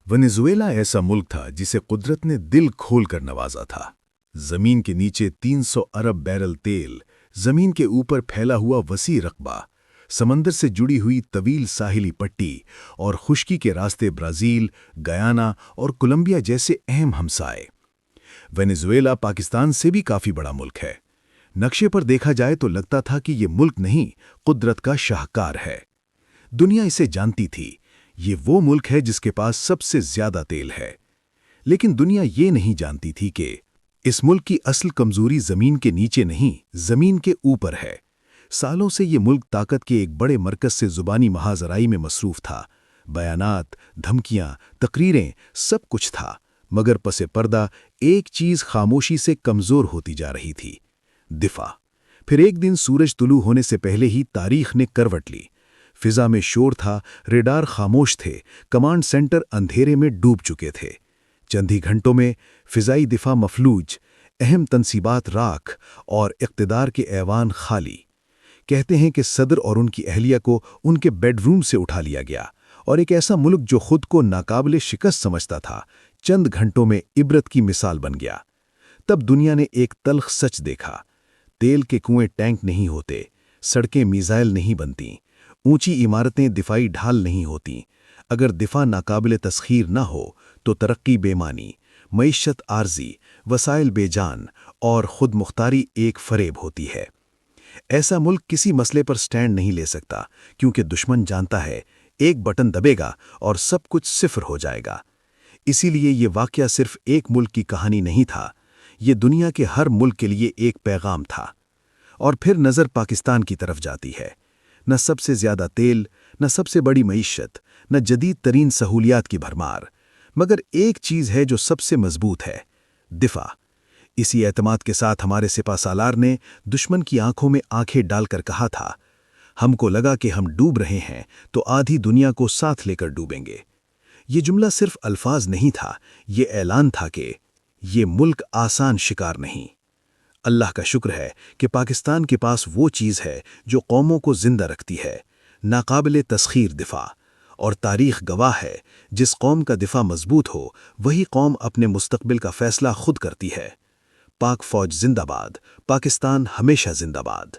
Venezuela ऐसा मुल्क था जिसे कुदरत ने दिल खोल कर नवाजा था। जमीन के नीचे 300 अरब बैरल तेल, जमीन के ऊपर फैला हुआ वसी रकबा, समंदर से जुड़ी हुई तवील साहिली पट्टी और खुश्की के रास्ते ब्राज़ील, गयाना और कोलंबिया जैसे अहम हमसाए। वेनेजुएला पाकिस्तान से भी काफ़ी बड़ा मुल्क है। नक्शे पर देखा जाए तो लगता था कि ये मुल्क नहीं, कुदरत का शाहकार है। दुनिया इसे जानती थी, ये वो मुल्क है जिसके पास सबसे ज्यादा तेल है। लेकिन दुनिया ये नहीं जानती थी कि इस मुल्क की असल कमजोरी जमीन के नीचे नहीं, जमीन के ऊपर है। सालों से ये मुल्क ताकत के एक बड़े मरकज से जुबानी महाजराई में मसरूफ था। बयानात, धमकियां, तकरीरें, सब कुछ था, मगर पसे पर्दा एक चीज खामोशी से कमजोर होती जा रही थी, दिफा। फिर एक दिन सूरज तुलू होने से पहले ही तारीख ने करवट ली। फिजा में शोर था, रेडार खामोश थे, कमांड सेंटर अंधेरे में डूब चुके थे। चंद ही घंटों में फिजाई दिफा मफलूज, अहम तनसीबात राख और इक़्तिदार के ऐवान खाली। कहते हैं कि सदर और उनकी अहलिया को उनके बेडरूम से उठा लिया गया और एक ऐसा मुल्क जो खुद को नाकाबिले शिकस्त समझता था, चंद घंटों में इबरत की मिसाल बन गया। तब दुनिया ने एक तल्ख सच देखा। तेल के कुएं टैंक नहीं होते, सड़कें मिसाइल नहीं बनती, ऊंची इमारतें दिफाई ढाल नहीं होती। अगर दिफा नाकाबिले तस्खीर न हो तो तरक्की बेमानी, मईशत आर्जी, वसाइल बेजान और खुद मुख्तारी एक फरेब होती है। ऐसा मुल्क किसी मसले पर स्टैंड नहीं ले सकता, क्योंकि दुश्मन जानता है एक बटन दबेगा और सब कुछ सिफर हो जाएगा। इसीलिए ये वाकया सिर्फ एक मुल्क की कहानी नहीं था, ये दुनिया के हर मुल्क के लिए एक पैगाम था। और फिर नज़र पाकिस्तान की तरफ जाती है। न सबसे ज्यादा तेल, न सबसे बड़ी मईशत, न जदीद तरीन सहूलियात की भरमार, मगर एक चीज है जो सबसे मजबूत है, दिफा। इसी एतमाद के साथ हमारे सिपा सालार ने दुश्मन की आंखों में आंखें डालकर कहा था, हमको लगा कि हम डूब रहे हैं तो आधी दुनिया को साथ लेकर डूबेंगे। ये जुमला सिर्फ अल्फाज नहीं था, ये ऐलान था कि ये मुल्क आसान शिकार नहीं। अल्लाह का शुक्र है कि पाकिस्तान के पास वो चीज़ है जो कौमों को जिंदा रखती है, नाकाबिले तस्खीर दिफा। और तारीख गवाह है, जिस कौम का दिफा मजबूत हो वही कौम अपने मुस्तकबिल का फैसला खुद करती है। पाक फौज जिंदाबाद, पाकिस्तान हमेशा जिंदाबाद।